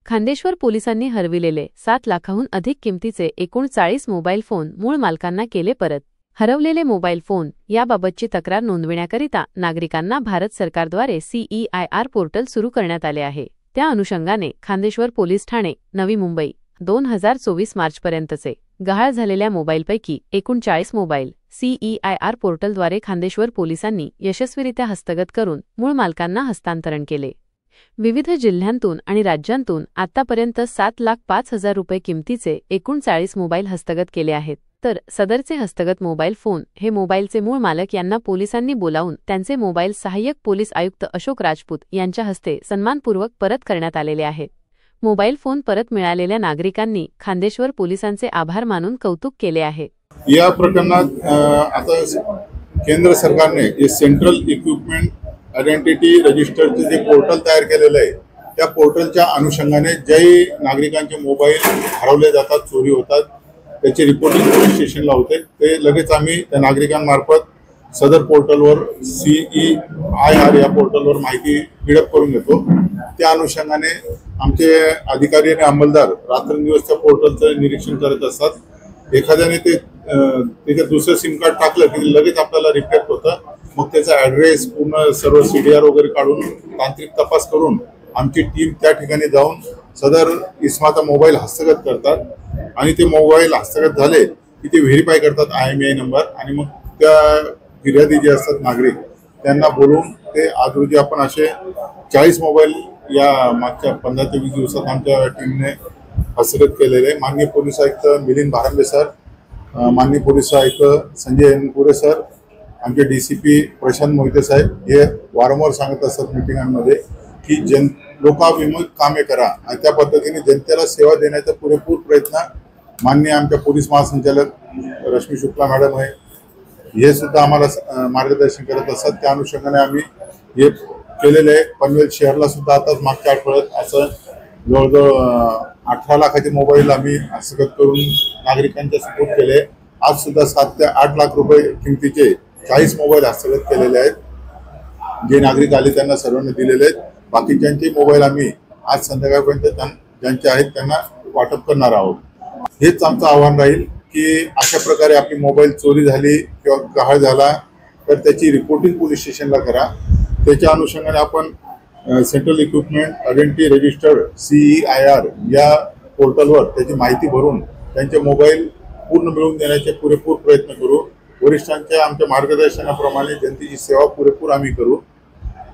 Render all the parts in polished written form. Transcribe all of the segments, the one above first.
खांदेश्वर पोलिसांनी हरविलेले 7 लाखाहून अधिक किमतीचे एकूण 40 मोबाईल फोन मूळ मालकांना केले परत। हरवलेले मोबाईल फोन याबाबतची तक्रार नोंदविण्याकरिता नागरिकांना भारत सरकारद्वारे CEIR पोर्टल सुरू करण्यात आले आहे। त्या अनुषंगाने खांदेश्वर पोलीस ठाणे, नवी मुंबई 2024 मार्चपर्यंतचे गहाळ झालेल्या मोबाईलपैकी एकूण 40 मोबाईल CEIR पोर्टलद्वारे खांदेश्वर पोलिसांनी यशस्वीरित्या हस्तगत करून मूळ मालकांना हस्तांतरण केले। विविध जिल्ह्यांतून आणि राज्यांतून आतापर्यंत 7,05,000 रुपये किमतीचे एकूण 40 मोबाईल हस्तगत केले आहेत। तर सदरचे हस्तगत मोबाईल फोन हे मोबाईलचे मूळ मालक यांना पोलिसांनी बोलावून त्यांचे मोबाईल सहाय्यक पोलीस आयुक्त अशोक राजपूत यांच्या हस्ते सन्मानपूर्वक परत करण्यात आलेले आहेत। मोबाईल फोन परत मिळालेल्या नागरिकांनी खांदेश्वर पोलिसांचे आभार मानून कौतुक केले आहे। या प्रकरणात आता केंद्र सरकारने सेंट्रल इक्विपमेंट आयडेंटिटी रजिस्टरचे जे पोर्टल तयार केलेले आहे, त्या पोर्टलच्या अनुषंगाने जे नागरिकांचे मोबाईल हरवले जातात, चोरी होतात, त्याची रिपोर्टिंग पोलीस स्टेशनला होते, ते लगेच आम्ही त्या नागरिकांमार्फत सदर पोर्टलवर CEIR या पोर्टलवर माहिती फीडअप करून घेतो। त्या अनुषंगाने आमचे अधिकारी आणि अंमलदार रात्रंदिवस त्या पोर्टलचं निरीक्षण करत असतात। एखाद्याने त्याच्यात दुसरं सिम कार्ड टाकलं की लगेच आपल्याला रिफ्लेक्ट होतं, मग त्याचा ॲड्रेस पूर्ण सर्व CDR वगैरे काढून तांत्रिक तपास करून आमची टीम त्या ठिकाणी जाऊन सदर इसमाचा मोबाईल हस्तगत करतात आणि ते मोबाईल हस्तगत झाले की ते व्हेरीफाय करतात IMEI नंबर, आणि मग त्या फिर्यादी जे असतात नागरिक त्यांना बोलवून ते आज रोजी आपण असे 40 मोबाईल या मागच्या 15 ते 20 दिवसात आमच्या टीमने हस्तगत केलेले। माननीय पोलीस आयुक्त मिलिंद भारंबे सर, माननीय पोलीस आयुक्त संजय एनपुरे सर, आमचे DCP प्रशांत मोहिते साहेब हे वारंवार सांगत असतात मीटिंगांमध्ये की लोकाभिमुख कामे करा, आणि त्या पद्धतीने जनतेला सेवा देण्याचा पुरेपूर प्रयत्न माननीय आमच्या पोलीस महासंचालक रश्मी शुक्ला मॅडम आहे, हे सुद्धा आम्हाला मार्गदर्शन करत असतात। त्या अनुषंगाने आम्ही हे केलेले आहे। पनवेल शहरला सुद्धा आताच मागच्या आठवड्यात असं जवळजवळ 18 लाखाचे मोबाईल आम्ही हस्तगत करून नागरिकांच्या सुपूर्द केले। आज सुद्धा 7 ते 8 लाख रुपये किमतीचे 40 मोबाईल हस्तगत केलेले आहेत। जे नागरिक आले त्यांना सर्वांना दिलेले आहेत। बाकीच्यांचे मोबाईल आम्ही आज संध्याकाळपर्यंत ज्यांचे आहेत त्यांना वाटप करणार आहोत। हेच आमचं आव्हान राहील की अशा प्रकारे आपली मोबाईल चोरी झाली किंवा गहाळ झाला तर त्याची रिपोर्टिंग पोलीस स्टेशनला करा। त्याच्या अनुषंगाने आपण central equipment identity register CEIR या पोर्टलवर त्याची माहिती भरून त्यांचे मोबाईल पूर्ण मिळवून देण्याचे पुरेपूर प्रयत्न करू। वरिष्ठांच्या आमच्या मार्गदर्शनाप्रमाणे जनतेची सेवा पुरेपूर आम्ही करू।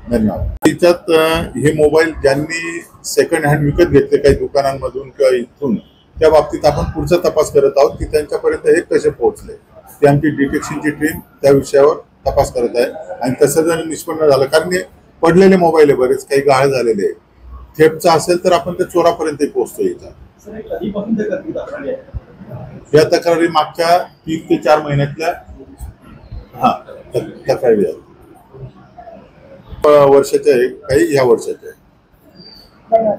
धन्यवाद। त्याच्यात हे मोबाईल ज्यांनी सेकंड हँड विकत घेतले काही दुकानांमधून किंवा इथून, त्या बाबतीत आपण पुढचा तपास करत आहोत की त्यांच्यापर्यंत हे कसे पोहोचले, ते आमची डिटेक्शनची टीम त्या विषयावर तपास करत आहे। आणि तसं जर निष्पन्न झालं, कारण पडलेले मोबाईल आहे, बरेच काही गहाळ झालेले आहे, थेफ्टचा असेल तर आपण त्या चोरापर्यंत पोहोचतो। या तक्रारी मागच्या 3 ते 4 महिन्यातल्या तक्रारी आहेत। वर्षाच्या आहे, काही ह्या वर्षाच्या आहे।